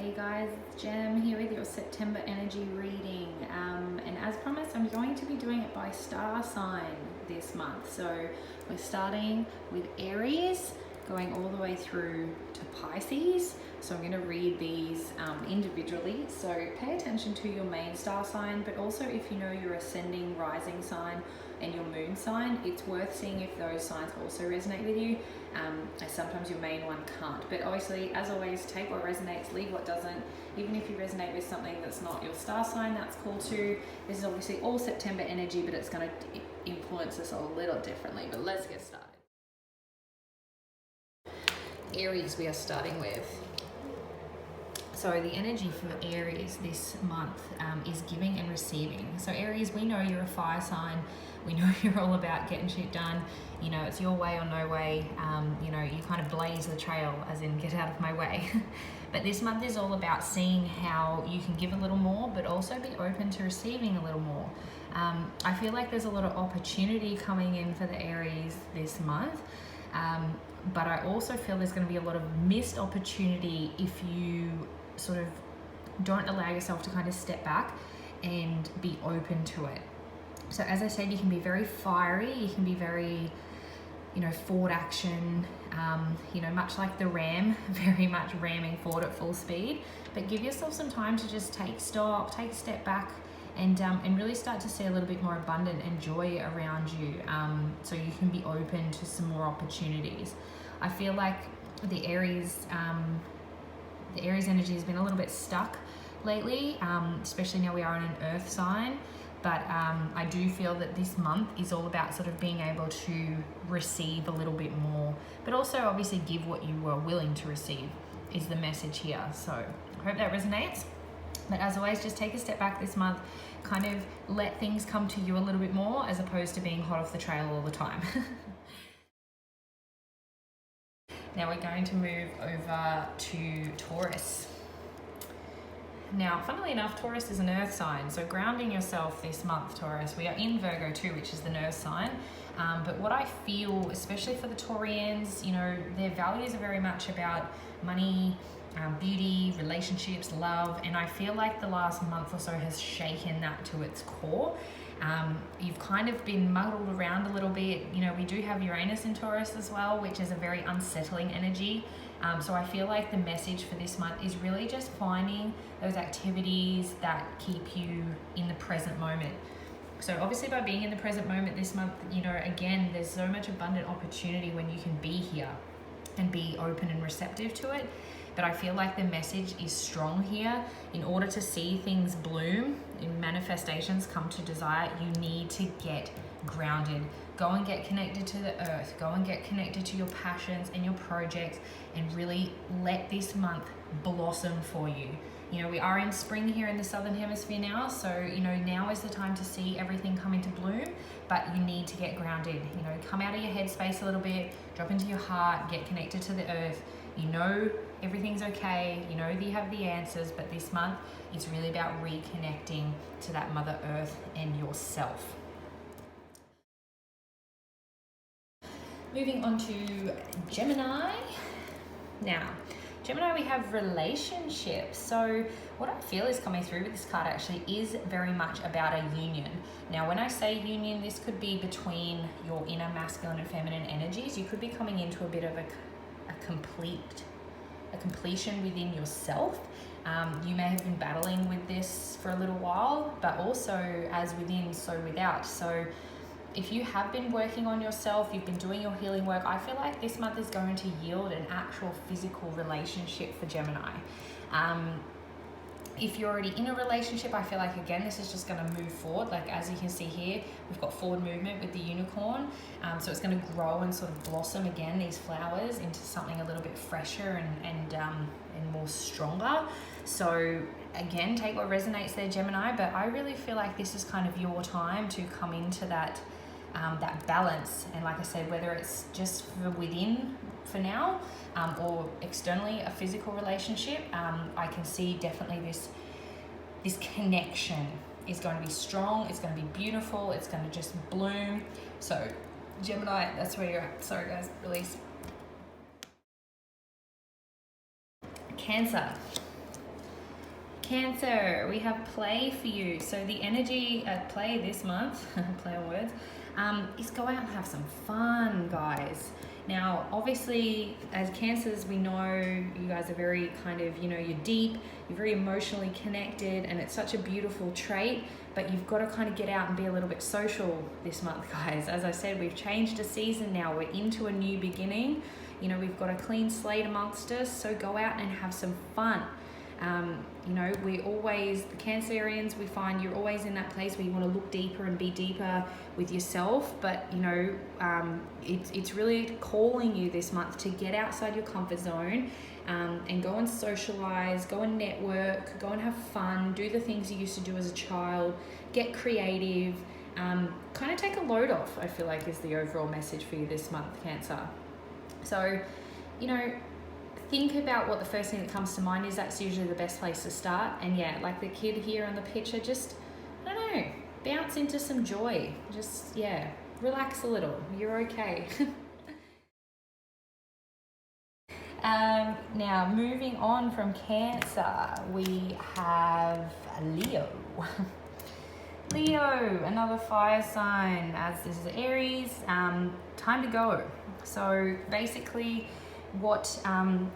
Hey guys, it's Jem here with your September energy reading. And as promised, I'm going to be doing it by star sign this month. So we're starting with Aries, going all the way through to Pisces. So I'm going to read these individually. So pay attention to your main star sign, but also if you know your ascending, rising sign and your moon sign, it's worth seeing if those signs also resonate with you. As sometimes your main one can't, but obviously, as always, take what resonates, leave what doesn't. Even if you resonate with something that's not your star sign, that's cool too. This is obviously all September energy, but it's going to influence us a little differently. But let's get started. Aries we are starting with. So the energy for Aries this month is giving and receiving. So Aries, we know you're a fire sign. We know you're all about getting shit done. You know, it's your way or no way. You know, you kind of blaze the trail, as in get out of my way. But this month is all about seeing how you can give a little more, but also be open to receiving a little more. I feel like there's a lot of opportunity coming in for the Aries this month. But I also feel there's going to be a lot of missed opportunity if you sort of don't allow yourself to kind of step back and be open to it. So as I said, you can be very fiery, you can be very, forward action, much like the ram, very much ramming forward at full speed, but give yourself some time to just take stock, take a step back, and really start to see a little bit more abundance and joy around you, so you can be open to some more opportunities. I feel like the Aries energy has been a little bit stuck lately, especially now we are in an earth sign. But I do feel that this month is all about sort of being able to receive a little bit more, but also obviously give what you are willing to receive is the message here. So I hope that resonates. But as always, just take a step back this month, kind of let things come to you a little bit more as opposed to being hot off the trail all the time. Now we're going to move over to Taurus. Now, funnily enough, Taurus is an earth sign, so grounding yourself this month, Taurus. We are in Virgo too, which is the earth sign. But what I feel, especially for the Taurians, their values are very much about money, beauty, relationships, love, and I feel like the last month or so has shaken that to its core. You've kind of been muddled around a little bit. We do have Uranus in Taurus as well, which is a very unsettling energy. So I feel like the message for this month is really just finding those activities that keep you in the present moment. So obviously by being in the present moment this month, again, there's so much abundant opportunity when you can be here and be open and receptive to it. But I feel like the message is strong here. In order to see things bloom and manifestations come to desire, you need to get grounded. Go and get connected to the earth. Go and get connected to your passions and your projects and really let this month blossom for you. We are in spring here in the Southern Hemisphere now, so, now is the time to see everything come into bloom, but you need to get grounded. Come out of your headspace a little bit, drop into your heart, get connected to the earth. Everything's okay, that you have the answers, but this month it's really about reconnecting to that Mother Earth and yourself. Moving on to Gemini. Now, Gemini, we have relationships. So what I feel is coming through with this card actually is very much about a union. Now, when I say union, this could be between your inner masculine and feminine energies. You could be coming into a bit of a completion within yourself. You may have been battling with this for a little while, but also as within, so without. So if you have been working on yourself, you've been doing your healing work, I feel like this month is going to yield an actual physical relationship for Gemini. If you're already in a relationship, I feel like, again, this is just going to move forward. Like, as you can see here, we've got forward movement with the unicorn. So it's going to grow and sort of blossom again, these flowers, into something a little bit fresher and more stronger. So again, take what resonates there, Gemini. But I really feel like this is kind of your time to come into that balance. And like I said, whether it's just for within for now, or externally a physical relationship, I can see definitely this connection is going to be strong, it's going to be beautiful, it's going to just bloom. So Gemini, that's where you're at. Sorry guys, release. Cancer. Cancer, we have play for you. So the energy at play this month, play on words, is go out and have some fun, guys. Now, obviously, as Cancers, we know you guys are very kind of, you know, you're deep, you're very emotionally connected, and it's such a beautiful trait, but you've got to kind of get out and be a little bit social this month, guys. As I said, we've changed a season now. We're into a new beginning. You know, we've got a clean slate amongst us, so go out and have some fun. You know, the Cancerians, we find you're always in that place where you want to look deeper and be deeper with yourself, but you know, it's really calling you this month to get outside your comfort zone, and go and socialize, go and network, go and have fun, do the things you used to do as a child, get creative, kind of take a load off, I feel like is the overall message for you this month, Cancer. So, you know, think about what the first thing that comes to mind is. That's usually the best place to start. And yeah, like the kid here on the picture, just, I don't know, bounce into some joy. Just, yeah, relax a little. You're okay. Now, moving on from Cancer, we have Leo. Leo, another fire sign, as this is Aries, time to go. So basically, what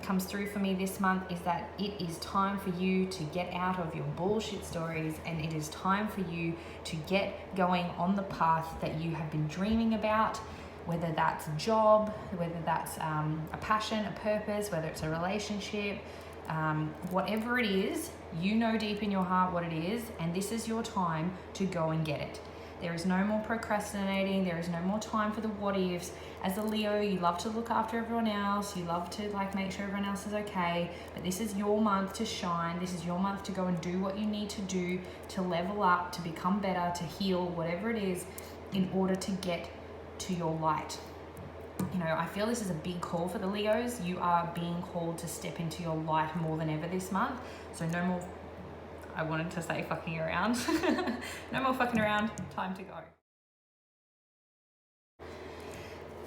comes through for me this month is that it is time for you to get out of your bullshit stories, and it is time for you to get going on the path that you have been dreaming about, whether that's a job, whether that's a passion, a purpose, whether it's a relationship, whatever it is, you know deep in your heart what it is, and this is your time to go and get it. There is no more procrastinating. There is no more time for the what ifs. As a Leo, you love to look after everyone else. You love to like make sure everyone else is okay. But this is your month to shine. This is your month to go and do what you need to do to level up, to become better, to heal, whatever it is, in order to get to your light. You know, I feel this is a big call for the Leos. You are being called to step into your light more than ever this month. So no more, I wanted to say fucking around. No more fucking around, time to go.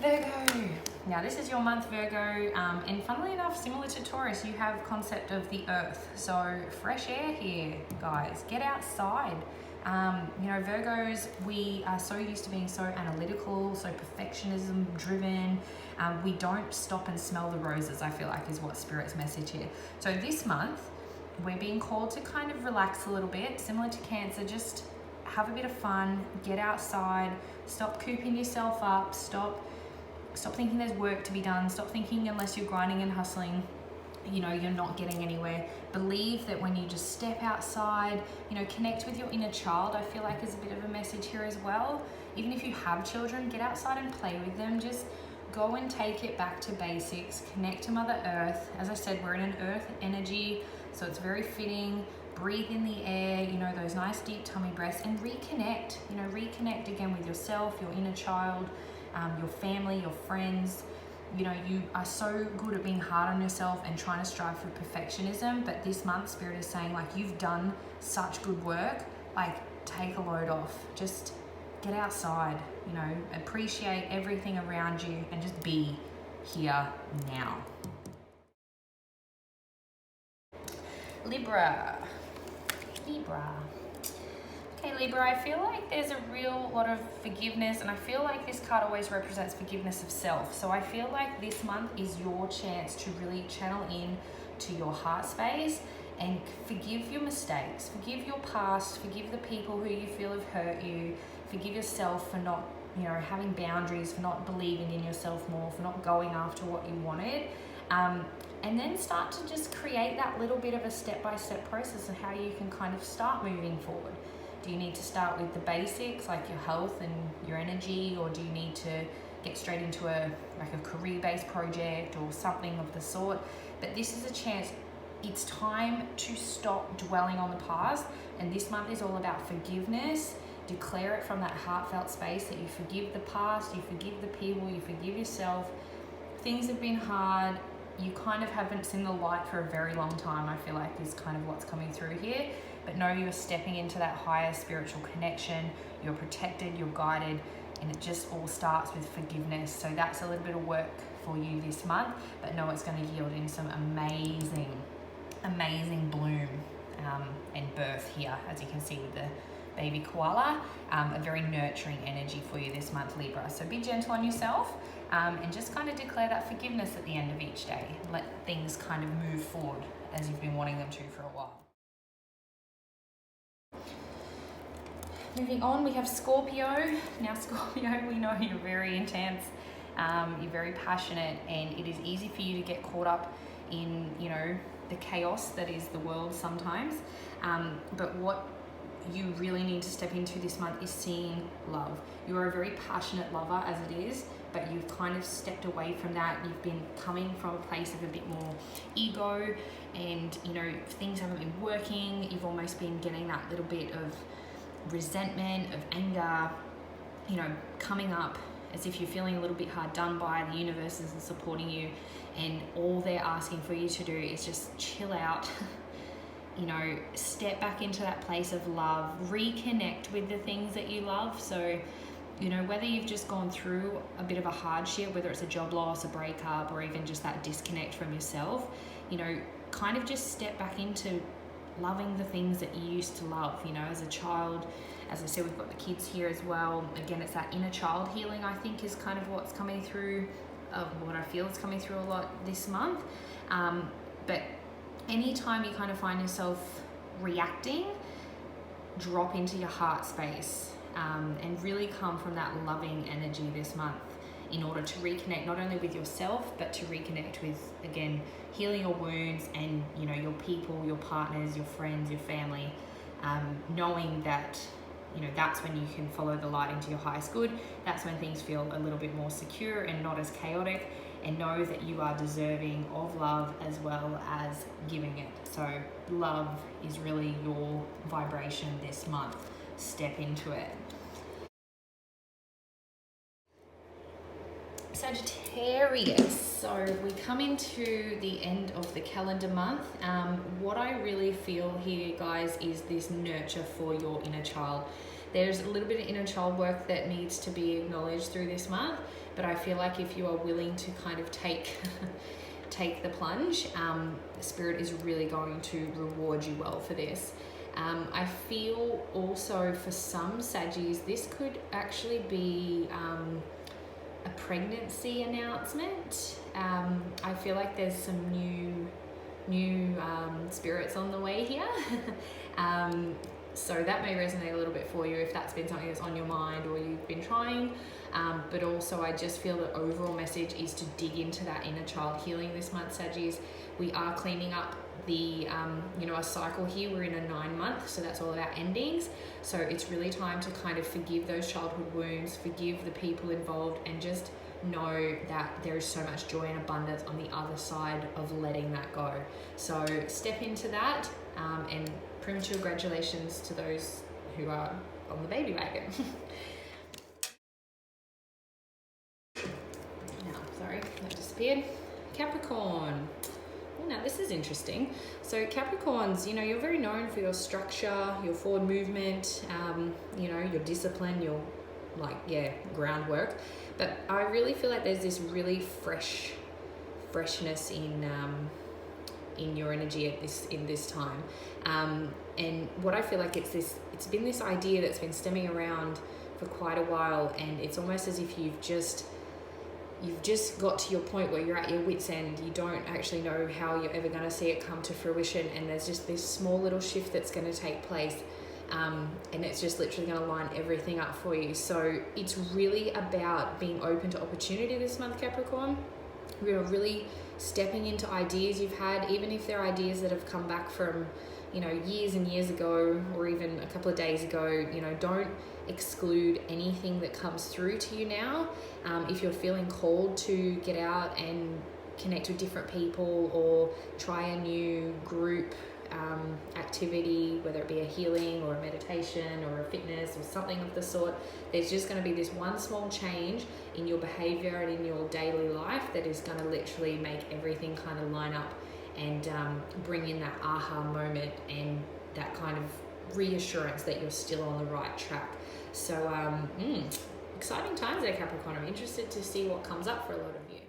Virgo. Now this is your month, Virgo, and funnily enough, similar to Taurus, you have concept of the earth. So fresh air here, guys. Get outside. You know, Virgos, we are so used to being so analytical, so perfectionism driven. We don't stop and smell the roses, I feel like is what Spirit's message here. So this month, we're being called to kind of relax a little bit, similar to Cancer, just have a bit of fun, get outside, stop cooping yourself up, stop thinking there's work to be done, stop thinking unless you're grinding and hustling, you know, you're not getting anywhere. Believe that when you just step outside, you know, connect with your inner child, I feel like is a bit of a message here as well. Even if you have children, get outside and play with them. Just go and take it back to basics, connect to Mother Earth. As I said, we're in an earth energy, so it's very fitting. Breathe in the air, you know, those nice deep tummy breaths, and reconnect, you know, reconnect again with yourself, your inner child, your family, your friends. You know, you are so good at being hard on yourself and trying to strive for perfectionism, but this month Spirit is saying, like, you've done such good work, like, take a load off, just get outside, you know, appreciate everything around you and just be here now. Libra. Okay, Libra, I feel like there's a real lot of forgiveness, and I feel like this card always represents forgiveness of self. So I feel like this month is your chance to really channel in to your heart space and forgive your mistakes, forgive your past, forgive the people who you feel have hurt you, forgive yourself for not, you know, having boundaries, for not believing in yourself more, for not going after what you wanted. And then start to just create that little bit of a step-by-step process of how you can kind of start moving forward. Do you need to start with the basics, like your health and your energy, or do you need to get straight into a career-based project or something of the sort? But this is a chance. It's time to stop dwelling on the past, and this month is all about forgiveness. Declare it from that heartfelt space that you forgive the past, you forgive the people, you forgive yourself. Things have been hard. You kind of haven't seen the light for a very long time, I feel like is kind of what's coming through here. But know you're stepping into that higher spiritual connection. You're protected, you're guided, and it just all starts with forgiveness. So that's a little bit of work for you this month, but know it's going to yield in some amazing bloom and birth here, as you can see with the baby koala. A very nurturing energy for you this month, Libra. So be gentle on yourself, and just kind of declare that forgiveness at the end of each day. Let things kind of move forward as you've been wanting them to for a while. Moving on, we have Scorpio. Now Scorpio, we know you're very intense, you're very passionate, and it is easy for you to get caught up in, you know, the chaos that is the world sometimes. But what you really need to step into this month is seeing love. You are a very passionate lover as it is, but you've kind of stepped away from that. You've been coming from a place of a bit more ego, and, you know, things haven't been working. You've almost been getting that little bit of resentment, of anger, you know, coming up as if you're feeling a little bit hard done by. The universe isn't supporting you, and all they're asking for you to do is just chill out. You know, step back into that place of love, reconnect with the things that you love. So, you know, whether you've just gone through a bit of a hardship, whether it's a job loss, a breakup, or even just that disconnect from yourself, you know, kind of just step back into loving the things that you used to love, you know, as a child. As I said, we've got the kids here as well. Again, it's that inner child healing, I think, is kind of what's coming through, what I feel is coming through a lot this month. But anytime you kind of find yourself reacting, drop into your heart space, and really come from that loving energy this month in order to reconnect not only with yourself, but to reconnect with, again, healing your wounds and, you know, your people, your partners, your friends, your family, knowing that, you know, that's when you can follow the light into your highest good. That's when things feel a little bit more secure and not as chaotic, and know that you are deserving of love as well as giving it. So love is really your vibration this month. Step into it. Sagittarius. So we come into the end of the calendar month. What I really feel here, guys, is this nurture for your inner child. There's a little bit of inner child work that needs to be acknowledged through this month, but I feel like if you are willing to kind of take the plunge, Spirit is really going to reward you well for this. I feel also for some Saggies, this could actually be a pregnancy announcement. I feel like there's some new spirits on the way here. So that may resonate a little bit for you if that's been something that's on your mind or you've been trying. But also I just feel the overall message is to dig into that inner child healing this month, Saggies. We are cleaning up the, you know, a cycle here. We're in a 9-month, so that's all about endings. So it's really time to kind of forgive those childhood wounds, forgive the people involved, and just know that there is so much joy and abundance on the other side of letting that go. So step into that, and premature congratulations to those who are on the baby wagon. Now, sorry, that disappeared. Capricorn. Oh, now this is interesting. So Capricorns, you know, you're very known for your structure, your forward movement, you know, your discipline, your groundwork. But I really feel like there's this really freshness in your energy in this time. And what I feel like it's been this idea that's been stemming around for quite a while, and it's almost as if you've just got to your point where you're at your wit's end. You don't actually know how you're ever going to see it come to fruition, and there's just this small little shift that's going to take place, and it's just literally going to line everything up for you. So it's really about being open to opportunity this month, Capricorn. We're really stepping into ideas you've had, even if they're ideas that have come back from, you know, years and years ago, or even a couple of days ago. You know, don't exclude anything that comes through to you now. If you're feeling called to get out and connect with different people, or try a new group activity, whether it be a healing or a meditation or a fitness or something of the sort, there's just going to be this one small change in your behavior and in your daily life that is going to literally make everything kind of line up and bring in that aha moment and that kind of reassurance that you're still on the right track. So exciting times there, Capricorn. I'm interested to see what comes up for a lot of you.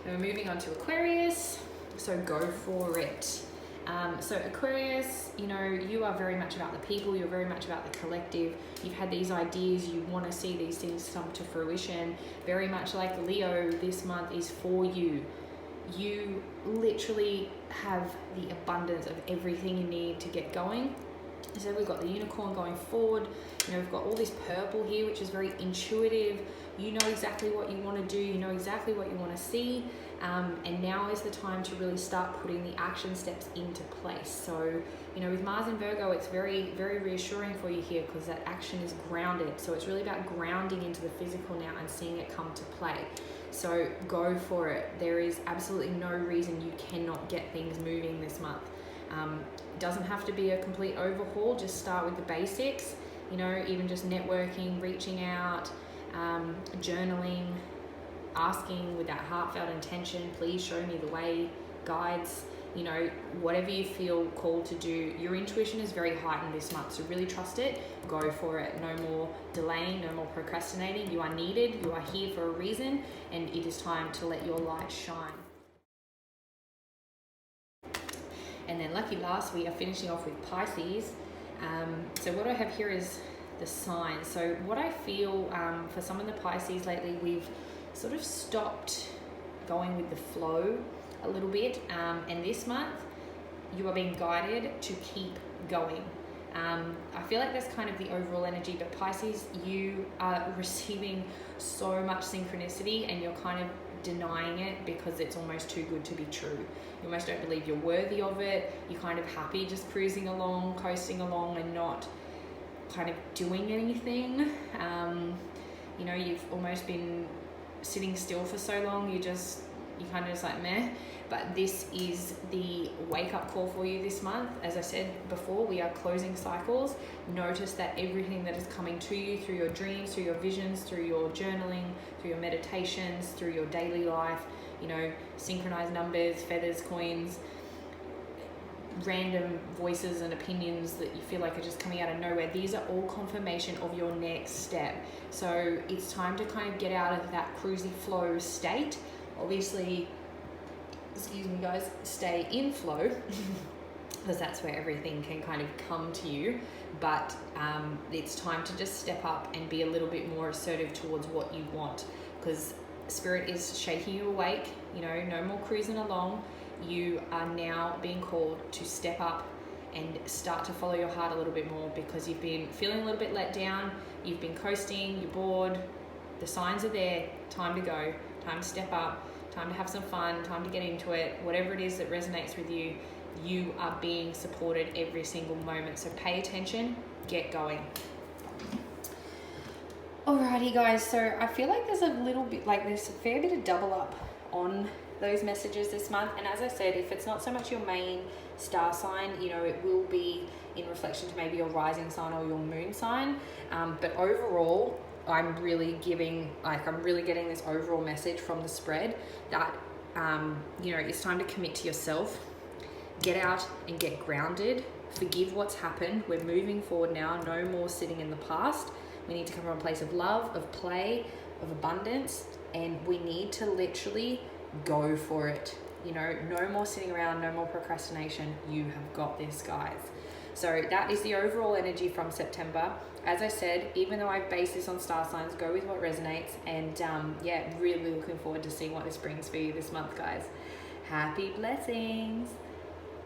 And we're moving on to Aquarius. So go for it. So Aquarius, you know, you are very much about the people, you're very much about the collective. You've had these ideas, you want to see these things come to fruition. Very much like Leo, this month is for you. You literally have the abundance of everything you need to get going. So we've got the unicorn going forward. You know, we've got all this purple here, which is very intuitive. You know exactly what you want to do. You know exactly what you want to see. And now is the time to really start putting the action steps into place. So, you know, with Mars in Virgo, it's very, very reassuring for you here because that action is grounded. So it's really about grounding into the physical now and seeing it come to play. So go for it. There is absolutely no reason you cannot get things moving this month. It doesn't have to be a complete overhaul. Just start with the basics, you know, even just networking, reaching out, journaling, asking with that heartfelt intention, please show me the way, guides, you know, whatever you feel called to do. Your intuition is very heightened this month, so really trust it. Go for it. No more delaying, no more procrastinating. You are needed, you are here for a reason, and it is time to let your light shine. And then lucky last, we are finishing off with Pisces. So what I have here is the signs. So what I feel for some of the Pisces lately, we've sort of stopped going with the flow a little bit. And this month, you are being guided to keep going. I feel like that's kind of the overall energy, but Pisces, you are receiving so much synchronicity and you're kind of denying it because it's almost too good to be true. You almost don't believe you're worthy of it. You're kind of happy just cruising along, coasting along and not kind of doing anything. You know, you've almost been sitting still for so long, you kind of just like meh. But this is the wake-up call for you this month. As I said before, we are closing cycles. Notice that everything that is coming to you through your dreams, through your visions, through your journaling, through your meditations, through your daily life, you know, synchronized numbers, feathers, coins, random voices and opinions that you feel like are just coming out of nowhere. These are all confirmation of your next step. So it's time to kind of get out of that cruisy flow state. Obviously, excuse me guys, stay in flow because that's where everything can kind of come to you. But it's time to just step up and be a little bit more assertive towards what you want, because Spirit is shaking you awake. You know, no more cruising along. You are now being called to step up and start to follow your heart a little bit more, because you've been feeling a little bit let down, you've been coasting, you're bored. The signs are there. Time to go, time to step up, time to have some fun, time to get into it. Whatever it is that resonates with you, you are being supported every single moment. So pay attention, get going. Alrighty guys, so I feel like there's a fair bit of double up on those messages this month. And as I said, if it's not so much your main star sign, you know, it will be in reflection to maybe your rising sign or your moon sign. But overall, I'm really getting this overall message from the spread that, you know, it's time to commit to yourself, get out and get grounded, forgive what's happened. We're moving forward now, no more sitting in the past. We need to come from a place of love, of play, of abundance, and we need to literally go for it. You know, no more sitting around, no more procrastination. You have got this, guys. So that is the overall energy from September. As I said, even though I've based this on star signs, go with what resonates. And yeah, really looking forward to seeing what this brings for you this month, guys. Happy blessings.